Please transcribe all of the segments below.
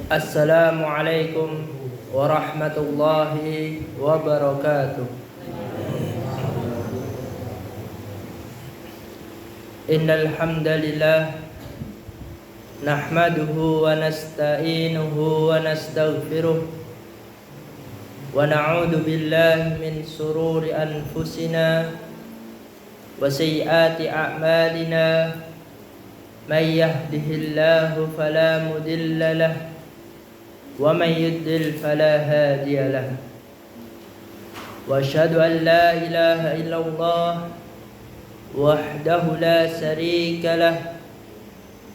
Assalamualaikum warahmatullahi wabarakatuh. Innal hamdalillah nahmaduhu wa nasta'inuhu wa nastaghfiruh wa na'udzu billahi min sururi anfusina wa sayyiati a'malina. May yahdihillahu fala mudilla lahu wa may yudlil fala hadiya lahu. Wa asyhadu an la ilaha illallah wahdahu la syarika lah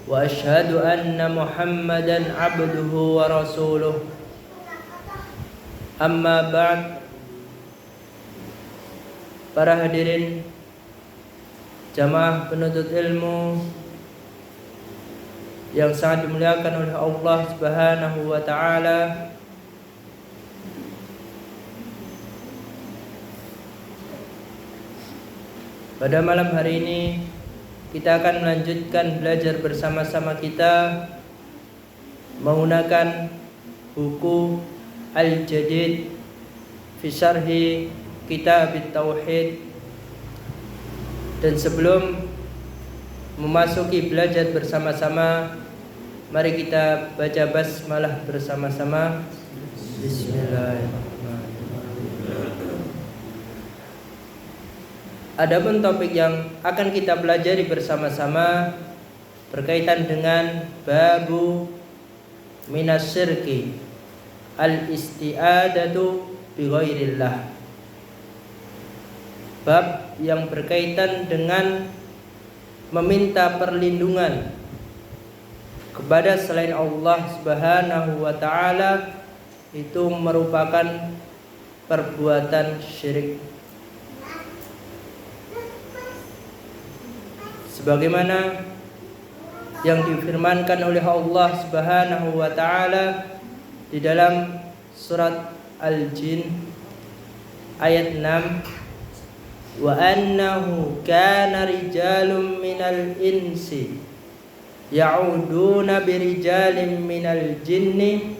wa asyhadu anna Muhammadan abduhu wa rasuluh. Amma ba'd. Para hadirin jamaah penuntut ilmu yang sangat dimuliakan oleh Allah Subhanahu wa taala, pada malam hari ini kita akan melanjutkan belajar bersama-sama kita menggunakan buku Al-Jadid fi Syarhi Kitab Tauhid. Dan sebelum memasuki belajar bersama-sama, mari kita baca basmalah bersama-sama. Bismillahirrahmanirrahim. Adapun topik yang akan kita pelajari bersama-sama berkaitan dengan babu minas syirki al-isti'adatu bi ghairillah. Bab yang berkaitan dengan meminta perlindungan kepada selain Allah Subhanahu wa taala itu merupakan perbuatan syirik. Sebagaimana yang difirmankan oleh Allah Subhanahu wa taala di dalam surat Al-Jin ayat 6, wa annahu kana rijalun minal insi ya'uduna birijalin minal jinni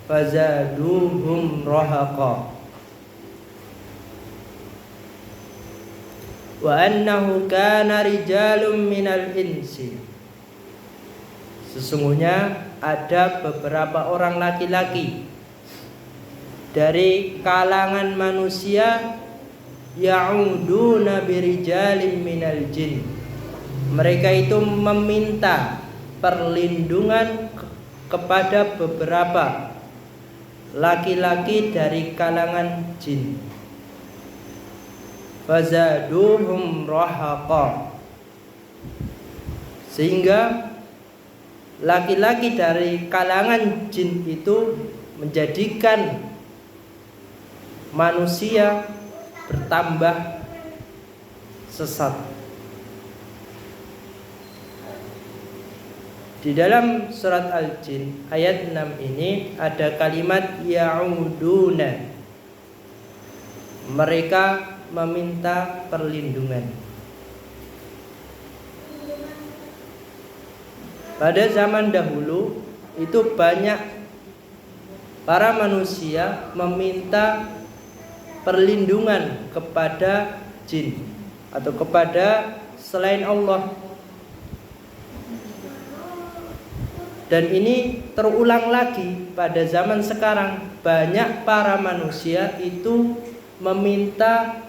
fazaduhum rahaqa. Wa annahu kana rijalun minal insi, sesungguhnya ada beberapa orang laki-laki dari kalangan manusia ya'uduna birijalin minal jin, mereka itu meminta perlindungan kepada beberapa laki-laki dari kalangan jin. Fazaduhum rahaqa, sehingga laki-laki dari kalangan jin itu menjadikan manusia bertambah sesat. Di dalam surat Al-Jin ayat 6 ini ada kalimat ya'uduna, mereka meminta perlindungan. Pada zaman dahulu itu banyak para manusia meminta perlindungan kepada jin atau kepada selain Allah. Dan ini terulang lagi pada zaman sekarang. Banyak para manusia itu meminta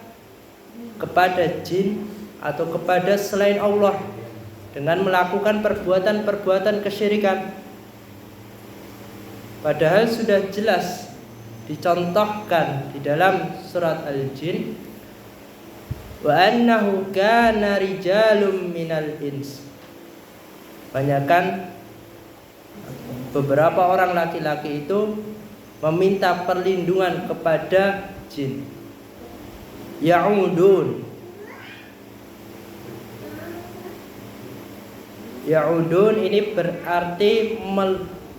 kepada jin atau kepada selain Allah dengan melakukan perbuatan-perbuatan kesyirikan. Padahal sudah jelas dicontohkan di dalam surat Al-Jin, wa annahu kana rijalun minal ins. Banyakan beberapa orang laki-laki itu meminta perlindungan kepada jin. Ya'udun, ya'udun ini berarti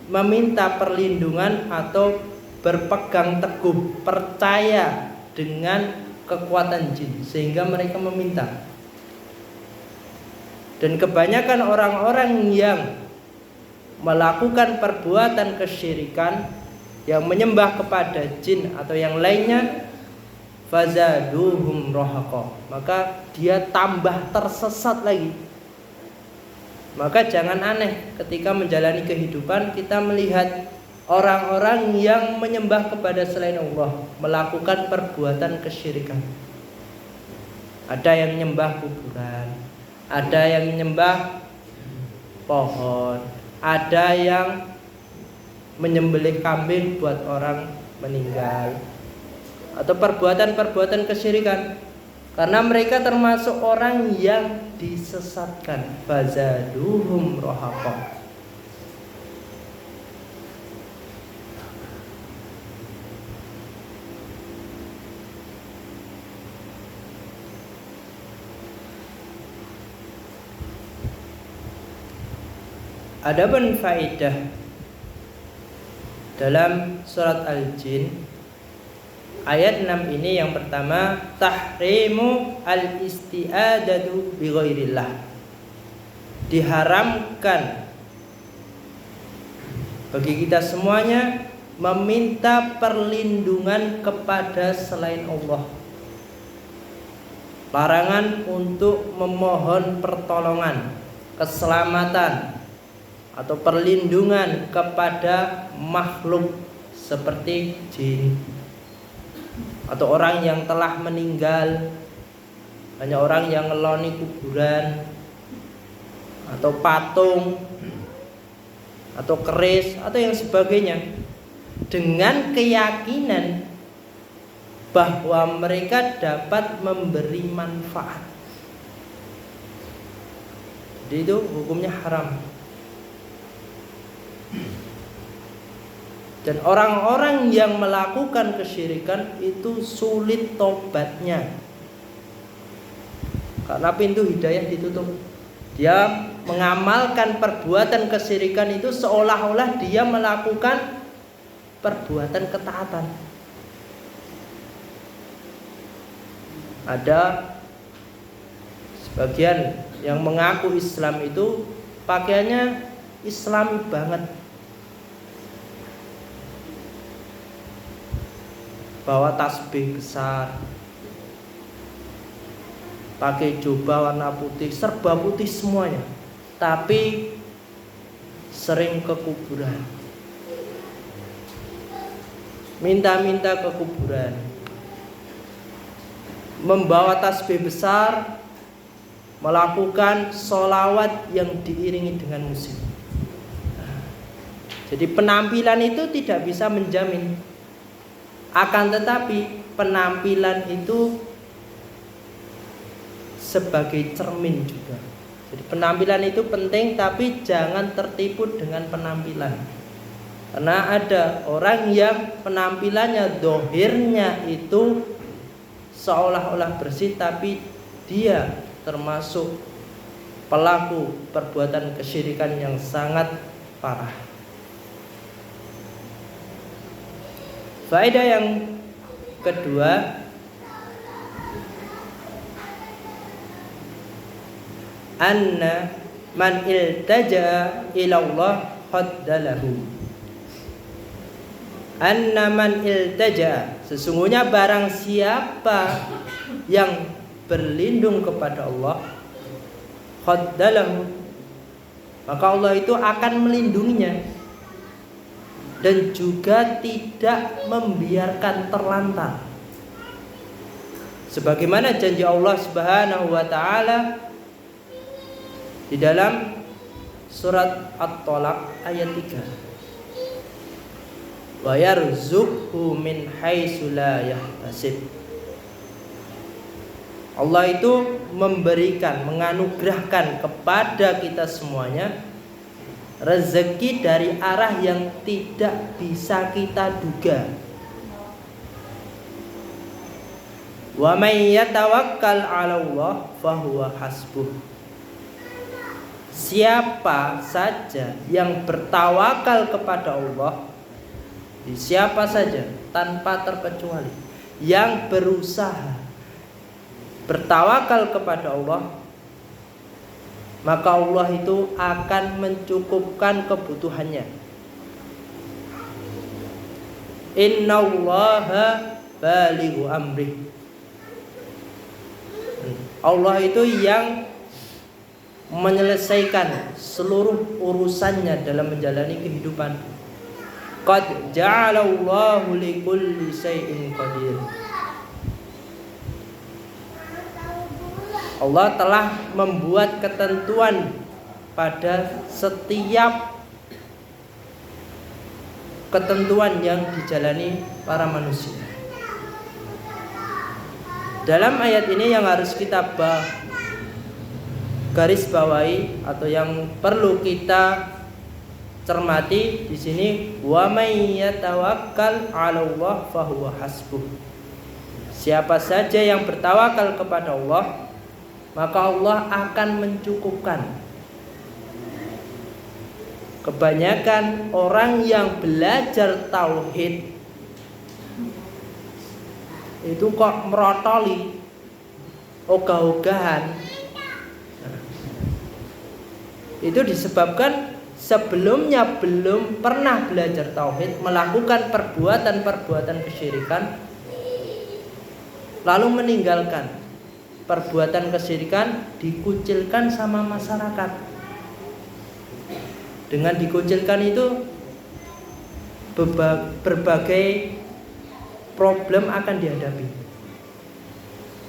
meminta perlindungan atau berpegang teguh, percaya dengan kekuatan jin sehingga mereka meminta. Dan kebanyakan orang-orang yang melakukan perbuatan kesyirikan yang menyembah kepada jin atau yang lainnya, fazaduhum rahaqa, maka dia tambah tersesat lagi. Maka jangan aneh ketika menjalani kehidupan kita melihat orang-orang yang menyembah kepada selain Allah melakukan perbuatan kesyirikan. Ada yang menyembah kuburan, ada yang menyembah pohon, ada yang menyembelih kambing buat orang meninggal, atau perbuatan-perbuatan kesyirikan. Karena mereka termasuk orang yang disesatkan. Fazaduhum rahaqa. Adapun faedah dalam surat Al-Jin ayat 6 ini, yang pertama, tahrimu al-isti'adatu bi ghairillah. Diharamkan bagi kita semuanya meminta perlindungan kepada selain Allah. Larangan untuk memohon pertolongan, keselamatan atau perlindungan kepada makhluk seperti jin atau orang yang telah meninggal, hanya orang yang ngeloni kuburan atau patung atau keris atau yang sebagainya, dengan keyakinan bahwa mereka dapat memberi manfaat. Jadi itu hukumnya haram. Dan orang-orang yang melakukan kesyirikan itu sulit tobatnya, karena pintu hidayah ditutup. Dia mengamalkan perbuatan kesyirikan itu seolah-olah dia melakukan perbuatan ketaatan. Ada sebagian yang mengaku Islam itu pakaiannya Islami banget, bawa tasbih besar, pakai jubah warna putih, serba putih semuanya, tapi sering ke kuburan, minta-minta ke kuburan, membawa tasbih besar, melakukan sholawat yang diiringi dengan musik. Jadi penampilan itu tidak bisa menjamin. Akan tetapi penampilan itu sebagai cermin juga. Jadi penampilan itu penting, tapi jangan tertipu dengan penampilan. Karena ada orang yang penampilannya, dohirnya itu seolah-olah bersih, tapi dia termasuk pelaku perbuatan kesyirikan yang sangat parah. Faedah yang kedua, anna man iltaja ila Allah khaddalahu. Anna man iltaja, sesungguhnya barang siapa yang berlindung kepada Allah, khaddalahu, maka Allah itu akan melindunginya dan juga tidak membiarkan terlantar. Sebagaimana janji Allah Subhanahu wa taala di dalam surat At-Talaq ayat 3. Wa yarzuqhu min haitsu la yahtasib. Allah itu memberikan, menganugerahkan kepada kita semuanya rezeki dari arah yang tidak bisa kita duga. Wa may yatawakkal 'ala Allah fahuwa hasbuh. Siapa saja yang bertawakal kepada Allah, siapa saja tanpa terkecuali yang berusaha bertawakal kepada Allah, maka Allah itu akan mencukupkan kebutuhannya. Innallaha balighu amrih. Allah itu yang menyelesaikan seluruh urusannya dalam menjalani kehidupan. Qad ja'alallahu likulli syai'in qadir. Allah telah membuat ketentuan pada setiap ketentuan yang dijalani para manusia. Dalam ayat ini yang harus kita garis bawahi atau yang perlu kita cermati di sini, wa may yatawakkal 'ala Allah fahuwa hasbuh. Siapa saja yang bertawakal kepada Allah, maka Allah akan mencukupkan. Kebanyakan orang yang belajar tauhid itu kok merotoli, ogah-ogahan. Itu disebabkan sebelumnya belum pernah belajar tauhid, melakukan perbuatan-perbuatan kesyirikan, lalu meninggalkan perbuatan kesyirikan, dikucilkan sama masyarakat. Dengan dikucilkan itu berbagai problem akan dihadapi.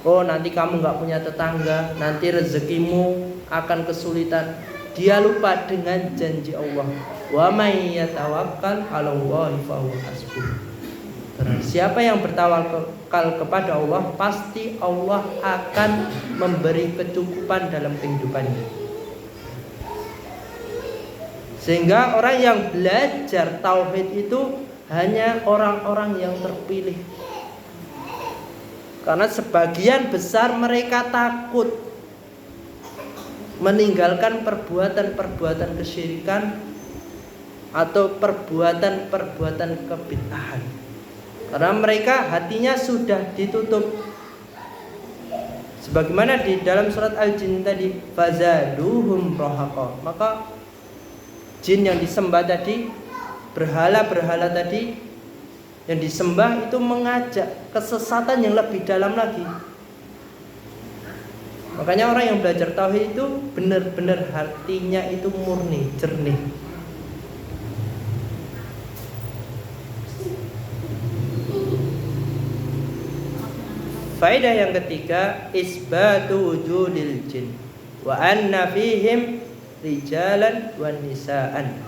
Oh, nanti kamu nggak punya tetangga, nanti rezekimu akan kesulitan. Dia lupa dengan janji Allah. Wa may yatawakkal 'ala Allahi fahuwa hasbuh. Siapa yang bertawakal kepada Allah, pasti Allah akan memberi kecukupan dalam kehidupannya. Sehingga orang yang belajar tauhid itu hanya orang-orang yang terpilih. Karena sebagian besar mereka takut meninggalkan perbuatan-perbuatan kesyirikan atau perbuatan-perbuatan kebid'ahan. Karena mereka hatinya sudah ditutup. Sebagaimana di dalam surat Al-Jin tadi, fazaduhum rahaqa. Maka jin yang disembah tadi, berhala-berhala tadi yang disembah itu mengajak kesesatan yang lebih dalam lagi. Makanya orang yang belajar tauhid itu benar-benar hatinya itu murni, jernih. Faedah yang ketiga, isbatu wujudil jin wa anna fihim rijalan wa nisaan.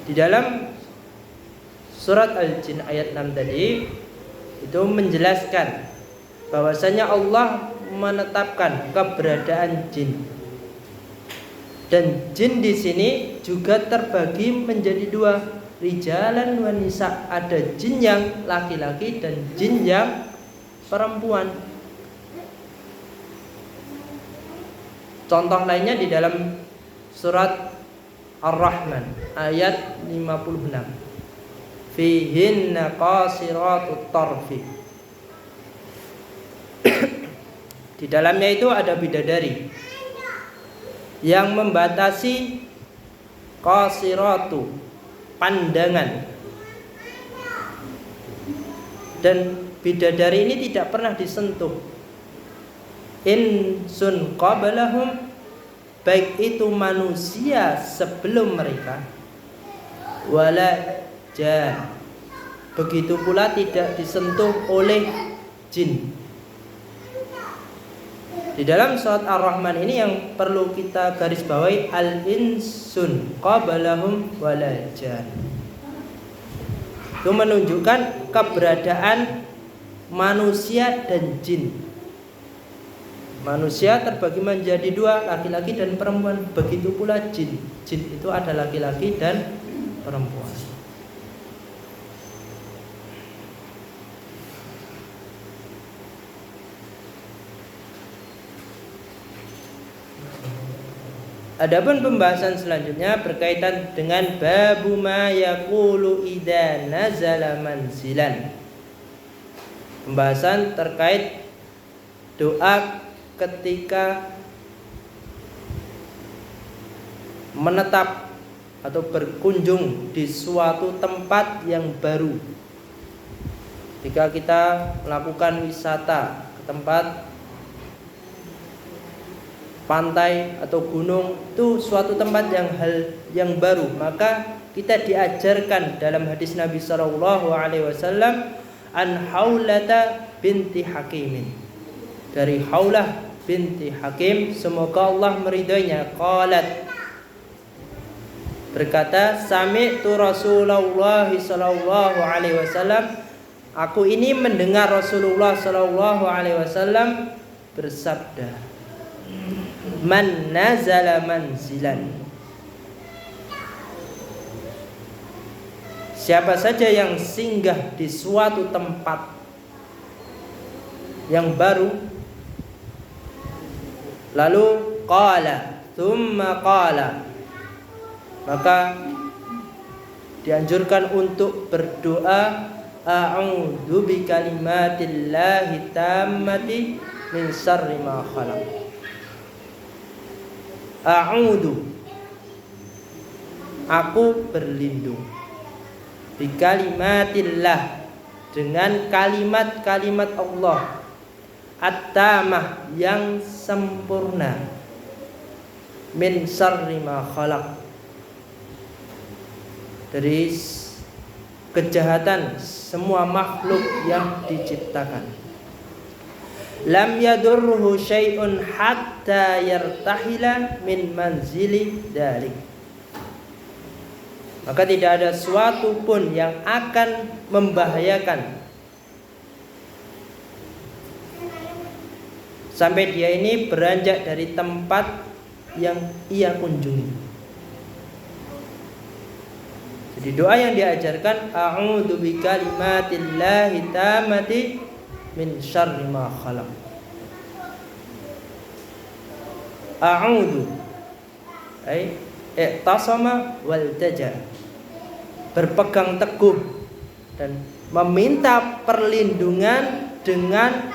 Di dalam surat Al-Jin ayat 6 tadi itu menjelaskan bahwasanya Allah menetapkan keberadaan jin. Dan jin di sini juga terbagi menjadi dua, rijalan wa nisa. Ada jin yang laki-laki dan jin yang perempuan. Contoh lainnya di dalam surat Ar-Rahman ayat 56. Fihinna qasiratut tarfi. Di dalamnya itu ada bidadari yang membatasi qasiratu, pandangan. Dan bidadari ini tidak pernah disentuh insun qablahum, baik itu manusia sebelum mereka, wala jan, begitu pula tidak disentuh oleh jin. Di dalam surat Ar-Rahman ini yang perlu kita garis bawahi, al-insun qablahum wala jan. Itu menunjukkan keberadaan manusia dan jin. Manusia terbagi menjadi dua, laki-laki dan perempuan. Begitu pula jin. Jin itu ada laki-laki dan perempuan. Adapun pembahasan selanjutnya berkaitan dengan babu ma yaqulu idza nazala manzilan. Pembahasan terkait doa ketika menetap atau berkunjung di suatu tempat yang baru. Jika kita melakukan wisata ke tempat pantai atau gunung, itu suatu tempat yang baru, maka kita diajarkan dalam hadis Nabi sallallahu alaihi wasallam an Haulata binti Hakimin, dari Haulah binti Hakim, semoga Allah meridainya, qalat, berkata, sami'tu Rasulullah sallallahu alaihi wasallam, aku ini mendengar Rasulullah sallallahu alaihi wasallam bersabda, man nazala manzilan, siapa saja yang singgah di suatu tempat yang baru, lalu qala thumma qala, maka dianjurkan untuk berdoa, a'udzu bikalimatillahi tammati min syarri ma khalaq. A'udzu, aku berlindung, bikalimatillah, dengan kalimat-kalimat Allah, at-tamah, yang sempurna, min syarri ma khalaq, dari kejahatan semua makhluk yang diciptakan. Lam yadurruhu syai'un hatta yartahila min manzili dalik, maka tidak ada suatu pun yang akan membahayakan sampai dia ini beranjak dari tempat yang ia kunjungi. Jadi doa yang diajarkan, a'udzu bikalimatillahi tammati min syarri ma khalaq. A'udzu ay i'tasama waltaja, berpegang teguh dan meminta perlindungan dengan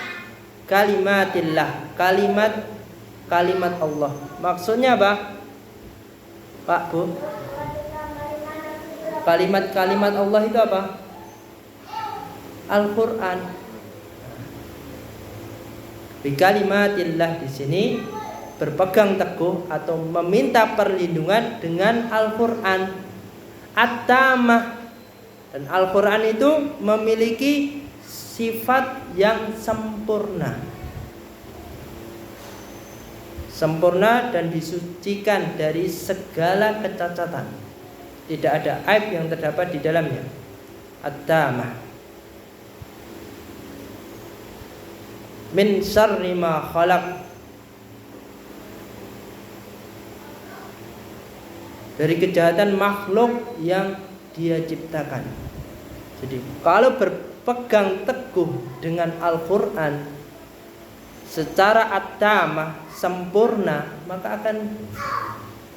kalimatillah, kalimat Allah. Maksudnya apa, Pak, Bu? Kalimat-kalimat Allah itu apa? Al-Quran. Bikalimatillah di sini berpegang teguh atau meminta perlindungan dengan Al-Quran. At-tamah, dan Al-Quran itu memiliki sifat yang sempurna, sempurna dan disucikan dari segala kecacatan. Tidak ada aib yang terdapat di dalamnya. At-tamah min syarri ma khalaq, dari kejahatan makhluk yang dia ciptakan. Jadi kalau berpegang teguh dengan Al-Quran secara at-tamah, sempurna, maka akan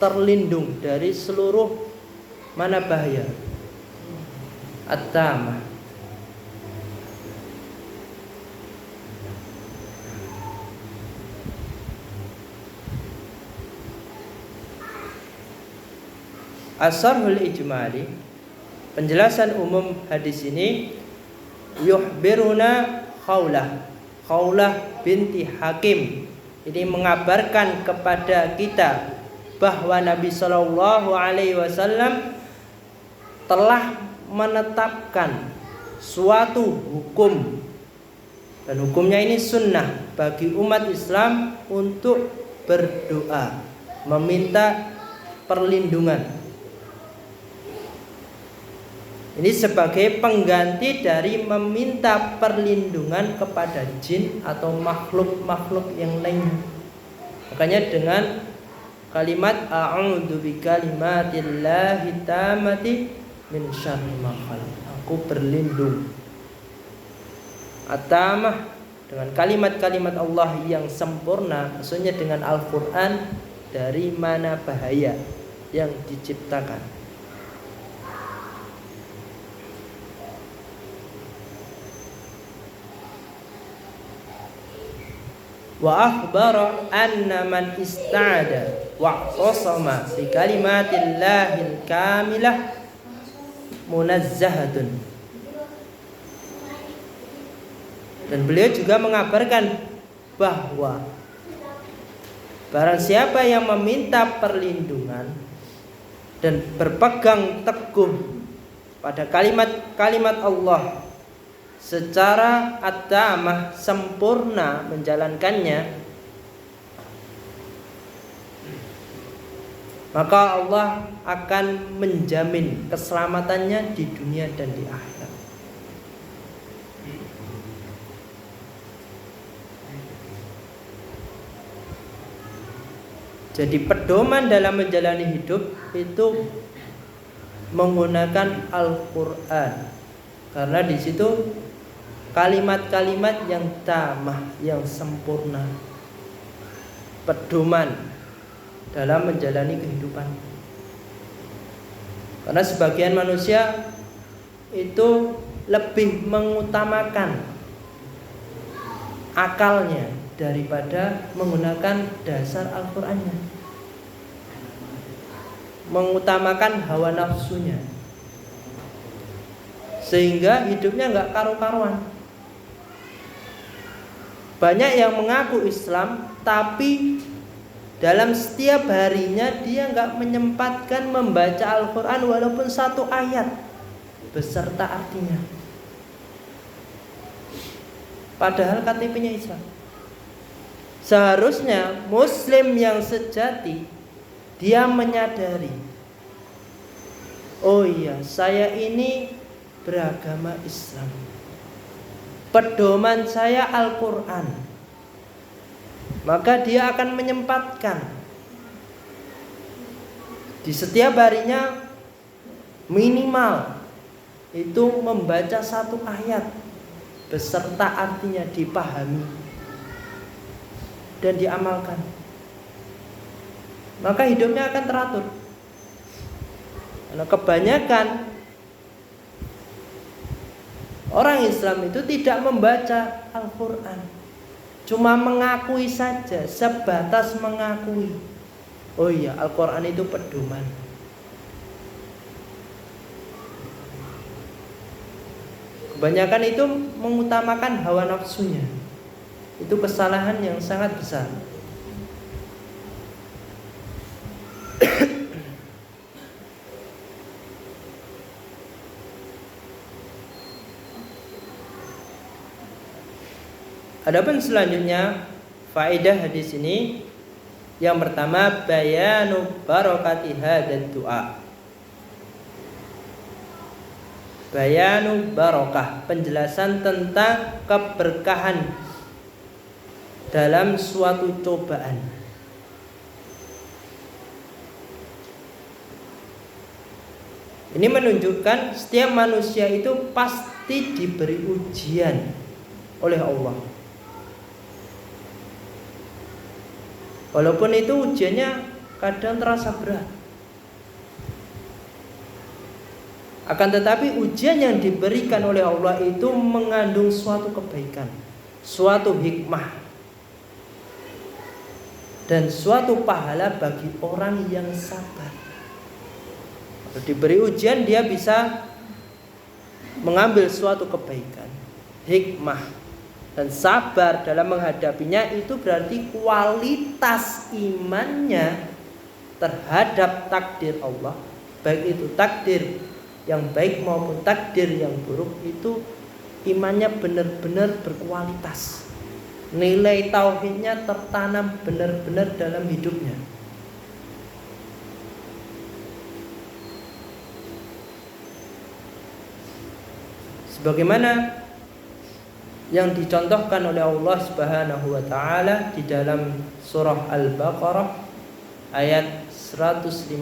terlindung dari seluruh mana bahaya. At-tamah. As-sarhul ijmali, penjelasan umum hadis ini, yuhbiruna Khawlah binti Hakim, ini mengabarkan kepada kita bahwa Nabi sallallahu alaihi wasallam telah menetapkan suatu hukum, dan hukumnya ini sunnah bagi umat Islam untuk berdoa, meminta perlindungan. Ini sebagai pengganti dari meminta perlindungan kepada jin atau makhluk-makhluk yang lain. Makanya dengan kalimat a'udzu bikalimatillahi tammati min syarri ma khalaq, aku berlindung, at-tamah, dengan kalimat-kalimat Allah yang sempurna, maksudnya dengan Al-Quran, dari mana bahaya yang diciptakan. wa akhbara anna man ista'ada wa qasama bi kalimatillahil kamilah munazzahatun. Dan beliau juga mengabarkan bahwa barang siapa yang meminta perlindungan dan berpegang teguh pada kalimat-kalimat Allah secara at-tamah, sempurna menjalankannya, maka Allah akan menjamin keselamatannya di dunia dan di akhirat. Jadi pedoman dalam menjalani hidup itu menggunakan Al-Quran, karena di situ kalimat-kalimat yang tamah, yang sempurna, pedoman dalam menjalani kehidupan. Karena sebagian manusia itu lebih mengutamakan akalnya daripada menggunakan dasar Al-Qur'annya, mengutamakan hawa nafsunya, sehingga hidupnya nggak karu-karuan. Banyak yang mengaku Islam, tapi dalam setiap harinya dia nggak menyempatkan membaca Al-Quran walaupun satu ayat beserta artinya. Padahal KTP-nya Islam. Seharusnya Muslim yang sejati, dia menyadari, oh iya, saya ini beragama Islam, pedoman saya Al-Quran. Maka dia akan menyempatkan di setiap harinya minimal itu membaca satu ayat beserta artinya, dipahami dan diamalkan. Maka hidupnya akan teratur. Karena kebanyakan orang Islam itu tidak membaca Al-Quran, cuma mengakui saja, sebatas mengakui. Oh iya, Al-Quran itu pedoman. Kebanyakan itu mengutamakan hawa nafsunya. Itu kesalahan yang sangat besar. Adapun selanjutnya faedah hadis ini, yang pertama bayanu barakati hadzal du'a. Bayanu barakah, penjelasan tentang keberkahan dalam suatu cobaan. Ini menunjukkan setiap manusia itu pasti diberi ujian oleh Allah. Walaupun itu ujiannya kadang terasa berat, akan tetapi ujian yang diberikan oleh Allah itu mengandung suatu kebaikan, suatu hikmah, dan suatu pahala bagi orang yang sabar. Kalau diberi ujian, dia bisa mengambil suatu kebaikan, hikmah, dan sabar dalam menghadapinya. Itu berarti kualitas imannya terhadap takdir Allah, baik itu takdir yang baik maupun takdir yang buruk, itu imannya benar-benar berkualitas. Nilai tauhidnya tertanam benar-benar dalam hidupnya. Sebagaimana yang dicontohkan oleh Allah Subhanahu wa taala di dalam surah Al-Baqarah ayat 155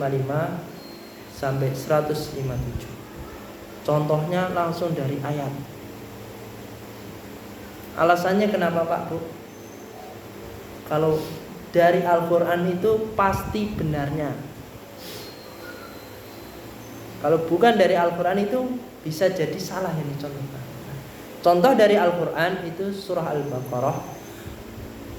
sampai 157. Contohnya langsung dari ayat. Alasannya kenapa Pak Bu? Kalau dari Al-Quran itu pasti benarnya. Kalau bukan dari Al-Quran itu bisa jadi salah yang dicontohkan. Contoh dari Al-Quran itu surah Al-Baqarah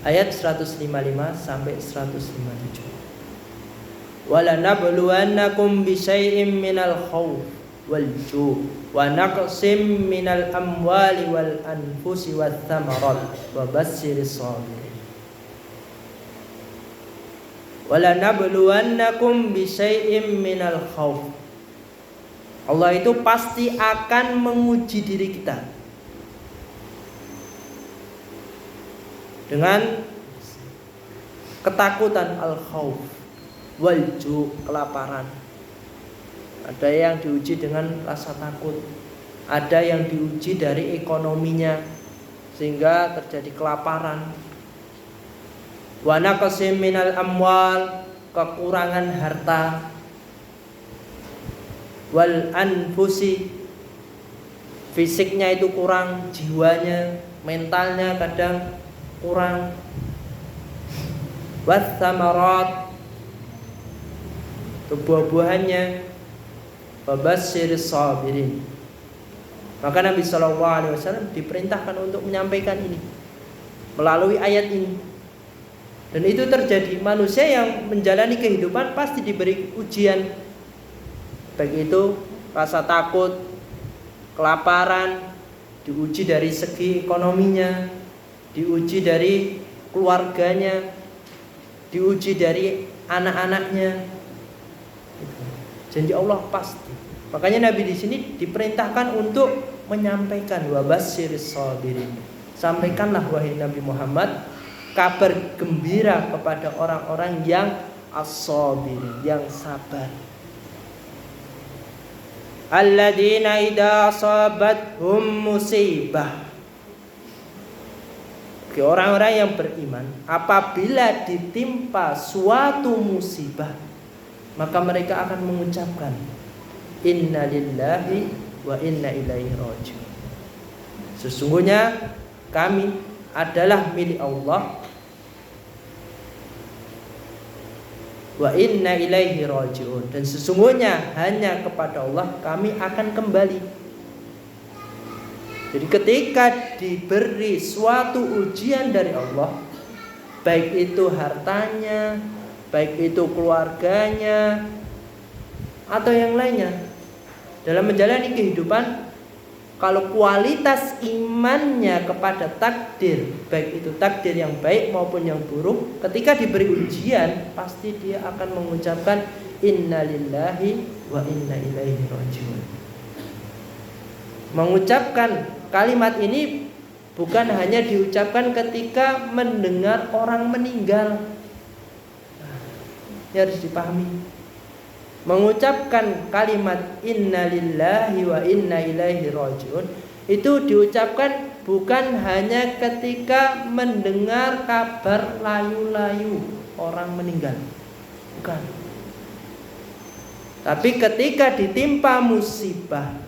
ayat 155 sampai 157. Wala nabluwannakum bisyai'im minal khawf wal ju' wa naqsim minal amwali wal anfusi wath thamarat wa bassiris sabirin. Wala nabluwannakum bisyai'im minal khawf. Allah itu pasti akan menguji diri kita dengan ketakutan, al-khawf, wal-ju', kelaparan. Ada yang diuji dengan rasa takut, ada yang diuji dari ekonominya sehingga terjadi kelaparan. Wa naqsim minal amwal, kekurangan harta. Wal anfusi, fisiknya itu kurang, jiwanya, mentalnya kadang kurang. Wath thamarat, buah-buahannya. Wabassiris sabirin. Maka Nabi SAW diperintahkan untuk menyampaikan ini melalui ayat ini. Dan itu terjadi. Manusia yang menjalani kehidupan pasti diberi ujian, baik itu rasa takut, kelaparan, diuji dari segi ekonominya, diuji dari keluarganya, diuji dari anak-anaknya. Janji Allah pasti. Makanya Nabi di sini diperintahkan untuk menyampaikan wabassiris sabirin. Sampaikanlah wahai Nabi Muhammad kabar gembira kepada orang-orang yang as-sabirin, yang sabar. Alladzina idza asabathum musibah. Orang-orang yang beriman apabila ditimpa suatu musibah, maka mereka akan mengucapkan inna lillahi wa inna ilaihi raji'un. Sesungguhnya kami adalah milik Allah wa inna ilaihi raji'un, dan sesungguhnya hanya kepada Allah kami akan kembali. Jadi ketika diberi suatu ujian dari Allah, baik itu hartanya, baik itu keluarganya, atau yang lainnya, dalam menjalani kehidupan, kalau kualitas imannya kepada takdir, baik itu takdir yang baik maupun yang buruk, ketika diberi ujian, pasti dia akan mengucapkan inna lillahi wa inna ilaihi raji'un. Mengucapkan kalimat ini bukan hanya diucapkan ketika mendengar orang meninggal. Ini harus dipahami. Mengucapkan kalimat inna lillahi wa inna ilaihi raji'un itu diucapkan bukan hanya ketika mendengar kabar layu-layu orang meninggal, bukan. Tapi ketika ditimpa musibah,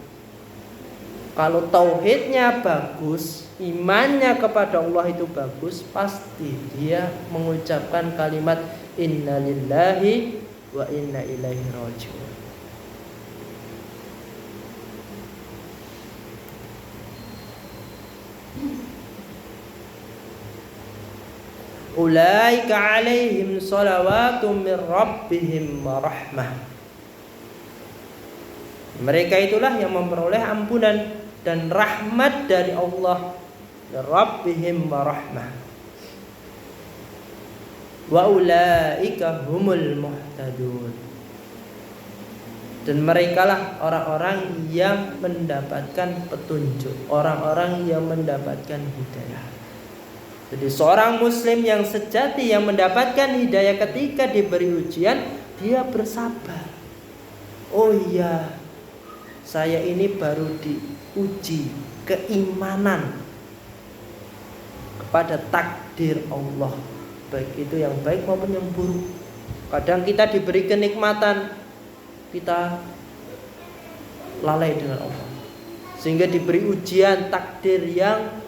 kalau tauhidnya bagus, imannya kepada Allah itu bagus, pasti dia mengucapkan kalimat inna lillahi wa inna ilaihi raji'un. Ulaika alaihim salawatum min rabbihim wa rahmah. Mereka itulah yang memperoleh ampunan dan rahmat dari Allah, min rabbihim wa rahmah. Wa ulaika humul muhtadun. Dan merekalah orang-orang yang mendapatkan petunjuk, orang-orang yang mendapatkan hidayah. Jadi seorang muslim yang sejati yang mendapatkan hidayah ketika diberi ujian, dia bersabar. Oh iya, saya ini baru diuji keimanan kepada takdir Allah, baik itu yang baik maupun yang buruk. Kadang kita diberi kenikmatan, kita lalai dengan Allah, sehingga diberi ujian takdir yang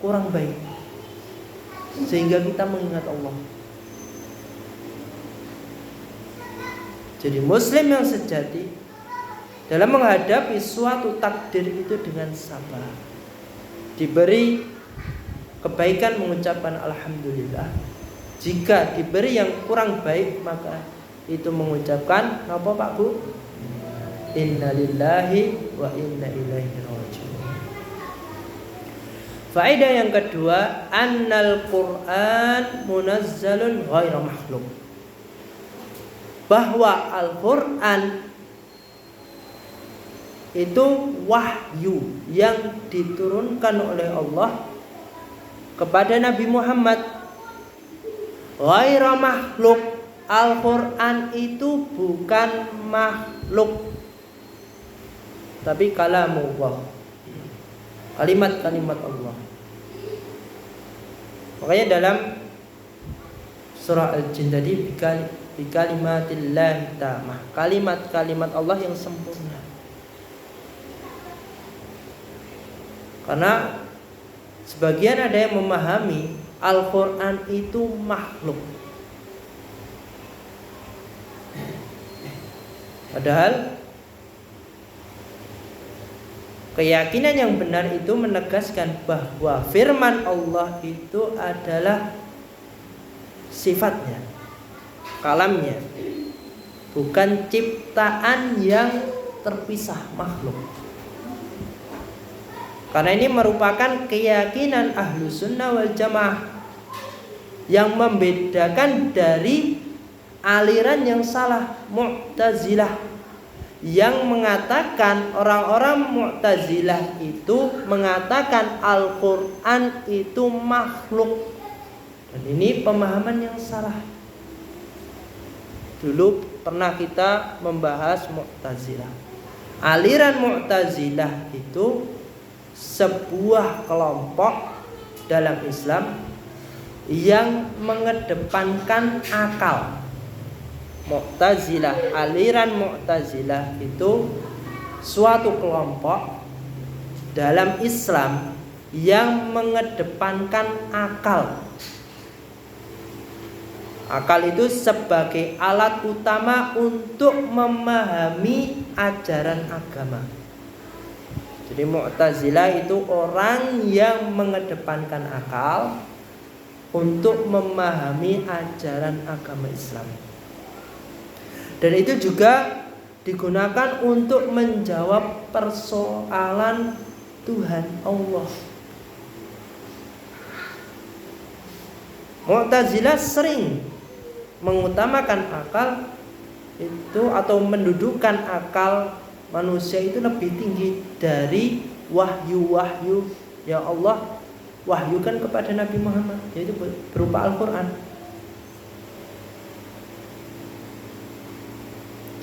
kurang baik, sehingga kita mengingat Allah. Jadi muslim yang sejati dalam menghadapi suatu takdir itu dengan sabar, diberi kebaikan mengucapkan alhamdulillah. Jika diberi yang kurang baik, maka itu mengucapkan apa Pak Bu? Innalillahi wa inna ilaihi raji'un. Faedah yang kedua, annal Qur'an munazzalun ghairu makhluk. Bahwa Al-Qur'an itu wahyu yang diturunkan oleh Allah kepada Nabi Muhammad. Ghairu makhluk. Al-Qur'an itu bukan makhluk, tapi kalamullah, kalimat-kalimat Allah. Makanya dalam surah Al-Jin tadi bi kalimatillahi tamah, kalimat-kalimat Allah yang sempurna. Karena sebagian ada yang memahami Al-Quran itu makhluk, padahal keyakinan yang benar itu menegaskan bahwa firman Allah itu adalah sifatnya, kalamnya, bukan ciptaan yang terpisah, makhluk. Karena ini merupakan keyakinan ahlu sunnah wal jamaah yang membedakan dari aliran yang salah, Mu'tazilah, yang mengatakan, orang-orang Mu'tazilah itu mengatakan Al-Quran itu makhluk. Dan ini pemahaman yang salah. Dulu pernah kita membahas Mu'tazilah. Aliran Mu'tazilah itu sebuah kelompok dalam Islam yang mengedepankan akal. Mu'tazilah, aliran Mu'tazilah itu suatu kelompok dalam Islam yang mengedepankan akal. Akal itu sebagai alat utama untuk memahami ajaran agama. Jadi Mu'tazilah itu orang yang mengedepankan akal untuk memahami ajaran agama Islam. Dan itu juga digunakan untuk menjawab persoalan Tuhan Allah. Mu'tazilah sering mengutamakan akal itu atau mendudukkan akal manusia itu lebih tinggi dari wahyu-wahyu yang Allah wahyukan kepada Nabi Muhammad, yaitu berupa Al-Quran.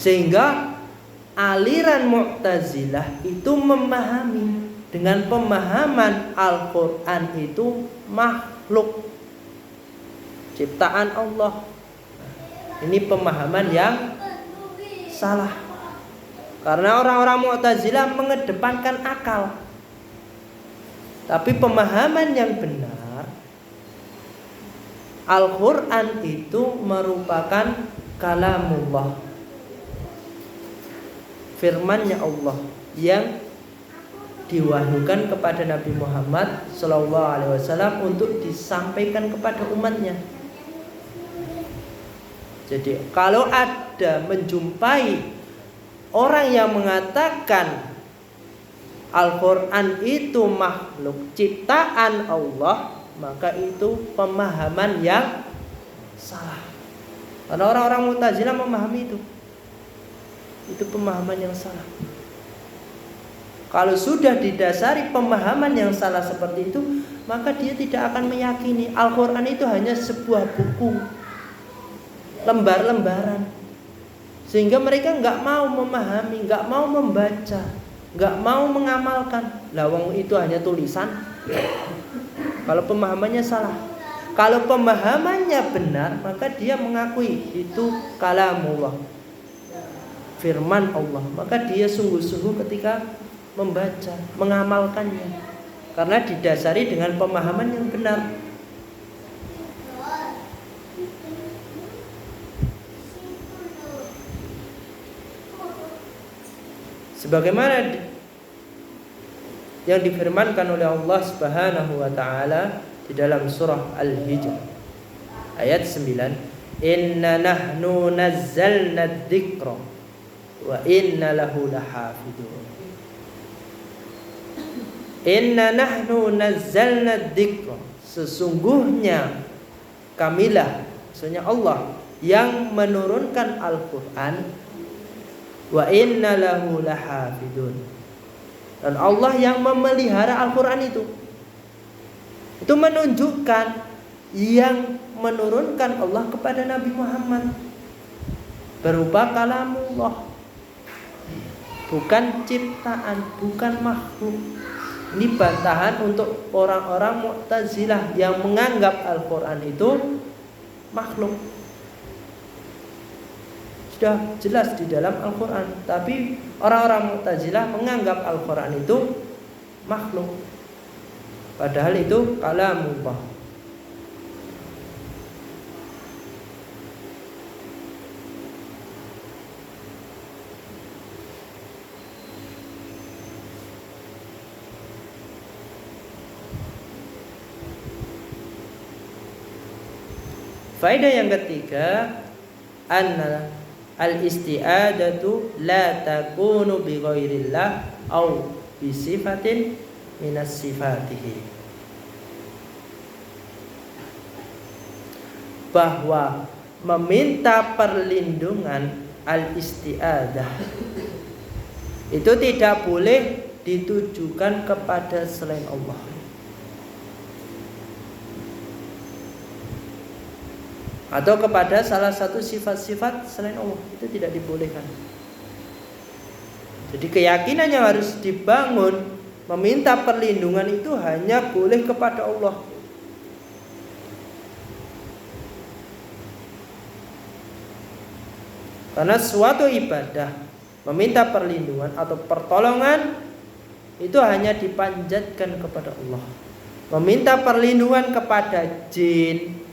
Sehingga aliran Mu'tazilah itu memahami dengan pemahaman Al-Quran itu makhluk, ciptaan Allah. Ini pemahaman yang salah. Karena orang-orang Mu'tazilah mengedepankan akal. Tapi pemahaman yang benar, Al-Quran itu merupakan kalamullah, firman-Nya Allah yang diwahyukan kepada Nabi Muhammad SAW untuk disampaikan kepada umatnya. Jadi kalau ada menjumpai orang yang mengatakan Al-Quran itu makhluk ciptaan Allah, maka itu pemahaman yang salah. Karena orang-orang Mu'tazilah memahami itu. Itu pemahaman yang salah. Kalau sudah didasari pemahaman yang salah seperti itu, maka dia tidak akan meyakini Al-Quran itu hanya sebuah buku, lembar-lembaran. Sehingga mereka nggak mau memahami, nggak mau membaca, nggak mau mengamalkan. Lawang itu hanya tulisan. Kalau pemahamannya salah. Kalau pemahamannya benar, maka dia mengakui itu kalamullah, firman Allah. Maka dia sungguh-sungguh ketika membaca, mengamalkannya, karena didasari dengan pemahaman yang benar. Sebagaimana yang difirmankan oleh Allah Subhanahu wa taala di dalam surah Al-Hijr ayat 9, inna nahnu nazzalna dzikra wa inna lahu lahafidun. Inna nahnu nazzalna dzikra, sesungguhnya kamilah, maksudnya Allah yang menurunkan Al-Qur'an, wa inna lahu lahafidun, dan Allah yang memelihara Al-Qur'an itu menunjukkan yang menurunkan Allah kepada Nabi Muhammad berupa kalamullah, bukan ciptaan, bukan makhluk. Ini bantahan untuk orang-orang Mu'tazilah yang menganggap Al-Quran itu makhluk. Sudah jelas di dalam Al-Quran, tapi orang-orang Mu'tazilah menganggap Al-Quran itu makhluk, padahal itu kalamullah. Faedah yang ketiga, anna al-isti'adatu la takunu bi ghairillah au bi sifatin minas sifatihi. Bahwa meminta perlindungan al-isti'adah itu tidak boleh ditujukan kepada selain Allah. Atau kepada salah satu sifat-sifat selain Allah, itu tidak dibolehkan. Jadi keyakinan yang harus dibangun, meminta perlindungan itu hanya boleh kepada Allah. Karena suatu ibadah meminta perlindungan atau pertolongan itu hanya dipanjatkan kepada Allah. Meminta perlindungan kepada jin,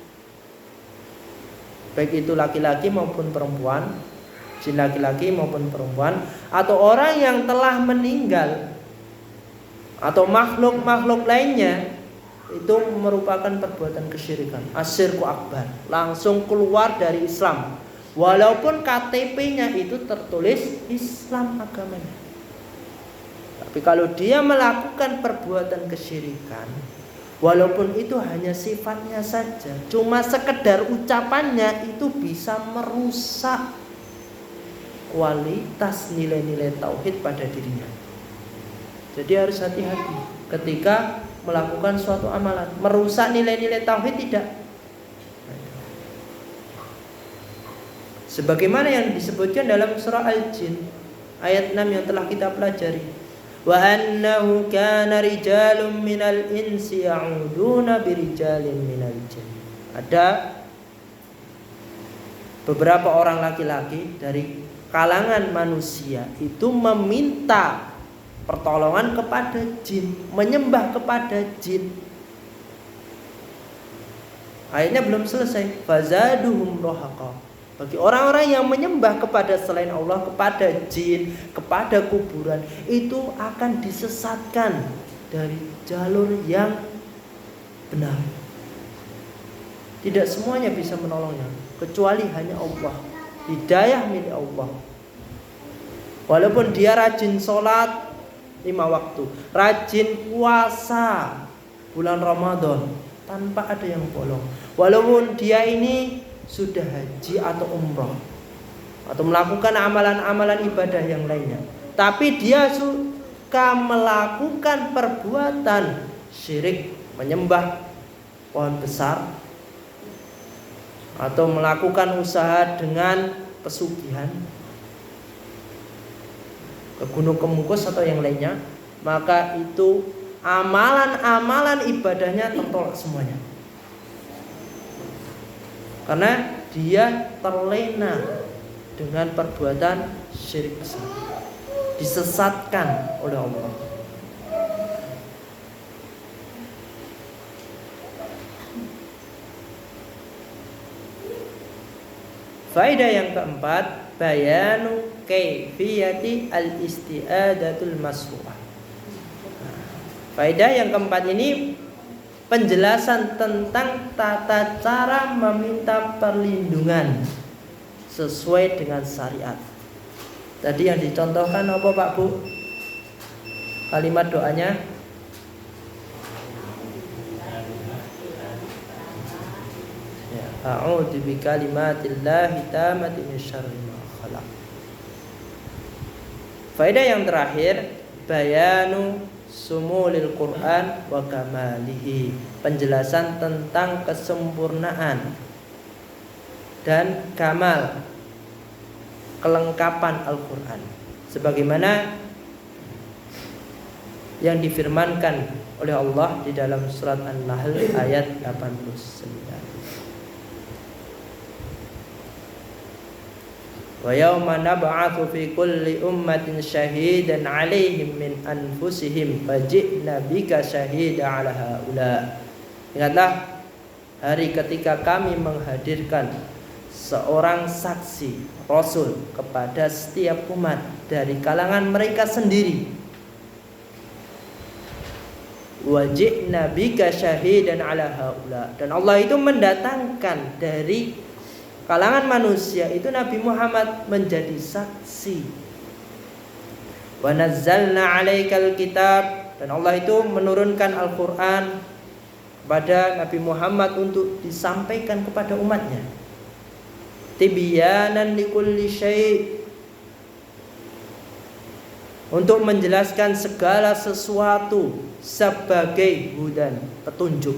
baik itu laki-laki maupun perempuan, jin laki-laki maupun perempuan, atau orang yang telah meninggal, atau makhluk-makhluk lainnya, itu merupakan perbuatan kesyirikan, asyirku akbar, langsung keluar dari Islam, walaupun KTP-nya itu tertulis Islam agamanya. Tapi kalau dia melakukan perbuatan kesyirikan, walaupun itu hanya sifatnya saja, cuma sekedar ucapannya, itu bisa merusak kualitas nilai-nilai tauhid pada dirinya. Jadi harus hati-hati ketika melakukan suatu amalan. Merusak nilai-nilai tauhid tidak. Sebagaimana yang disebutkan dalam surah Al-Jin ayat 6 yang telah kita pelajari. Wa annahu kana rijalun minal insi ya'uduna birijalin minal jin. Ada beberapa orang laki-laki dari kalangan manusia itu meminta pertolongan kepada jin, menyembah kepada jin. Ayatnya belum selesai. Fazaduhum rahaqa. Bagi orang-orang yang menyembah kepada selain Allah, kepada jin, kepada kuburan, itu akan disesatkan dari jalur yang benar. Tidak semuanya bisa menolongnya, kecuali hanya Allah. Hidayah milik Allah. Walaupun dia rajin sholat 5 waktu, rajin puasa bulan Ramadan tanpa ada yang bolong, walaupun dia ini sudah haji atau umrah atau melakukan amalan-amalan ibadah yang lainnya, tapi dia suka melakukan perbuatan syirik, menyembah pohon besar atau melakukan usaha dengan pesugihan, ke gunung kemukus atau yang lainnya, maka itu amalan-amalan ibadahnya tertolak semuanya. Karena dia terlena dengan perbuatan syirik besar, disesatkan oleh Allah. Faedah yang keempat, bayanu kaifiyati al-isti'adatul masru'ah. Faedah yang keempat ini penjelasan tentang tata cara meminta perlindungan sesuai dengan syariat. Tadi yang dicontohkan apa Pak Bu? Kalimat doanya ya, a'udzu bikalimatillahi tammati min syarri ma khalaq. Faedah yang terakhir, bayanu sumulil Quran wa kamalihi, penjelasan tentang kesempurnaan dan kamal, kelengkapan Al-Quran, sebagaimana yang difirmankan oleh Allah di dalam surat An-Nahl ayat 89. Wa yawma nab'atsu fi kulli ummatin syahidan 'alaihim min anfusihim faji'na bika syahida 'ala haula. Ingatlah hari ketika kami menghadirkan seorang saksi Rasul kepada setiap umat dari kalangan mereka sendiri. Waji'na bika syahidan 'ala haula. Dan Allah itu mendatangkan dari kalangan manusia itu Nabi Muhammad menjadi saksi. Wa nazzalna 'alaikal kitab, dan Allah itu menurunkan Al-Qur'an kepada Nabi Muhammad untuk disampaikan kepada umatnya. Tibyanan likulli syai', untuk menjelaskan segala sesuatu sebagai hudan, petunjuk.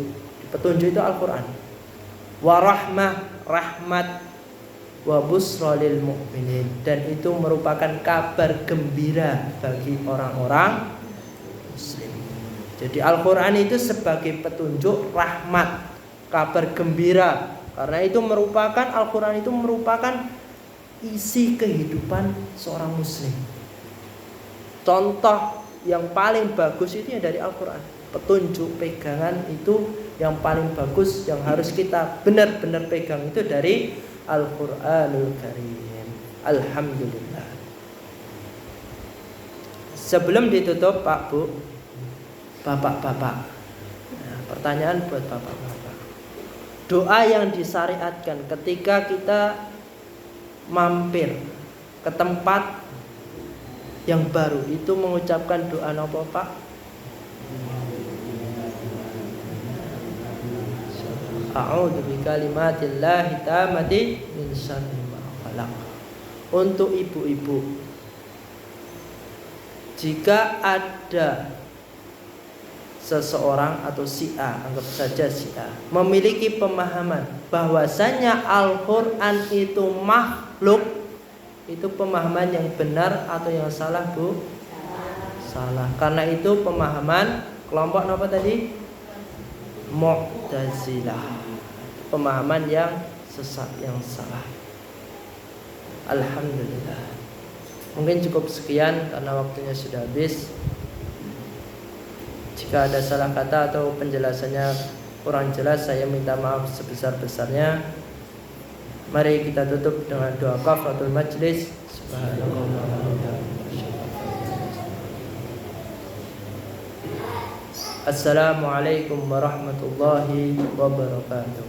Petunjuk itu Al-Qur'an. Wa rahmah, rahmat, wa busra lil mu'minin, dan itu merupakan kabar gembira bagi orang-orang muslim. Jadi Al-Qur'an itu sebagai petunjuk, rahmat, kabar gembira, karena itu merupakan, Al-Qur'an itu merupakan isi kehidupan seorang muslim. Contoh yang paling bagus itu ya dari Al-Qur'an. Petunjuk, pegangan itu yang paling bagus, yang harus kita benar-benar pegang itu dari Al-Qur'anul Karim. Alhamdulillah. Sebelum ditutup Pak Bu, Bapak-bapak, nah, pertanyaan buat Bapak-bapak. Doa yang disyariatkan ketika kita mampir ke tempat yang baru itu mengucapkan doa apa Pak? A'udzu bikalimatillahi tammati min syarri ma khalaq. Untuk ibu-ibu, jika ada seseorang atau si A, anggap saja si A, memiliki pemahaman bahwasanya Al-Qur'an itu makhluk, itu pemahaman yang benar atau yang salah Bu? Salah. Karena itu pemahaman kelompok apa tadi? Mu'tazilah. Pemahaman yang sesat, yang salah. Alhamdulillah. Mungkin cukup sekian karena waktunya sudah habis. Jika ada salah kata atau penjelasannya kurang jelas, saya minta maaf sebesar-besarnya. Mari kita tutup dengan doa kafaratul majlis. Assalamualaikum warahmatullahi wabarakatuh.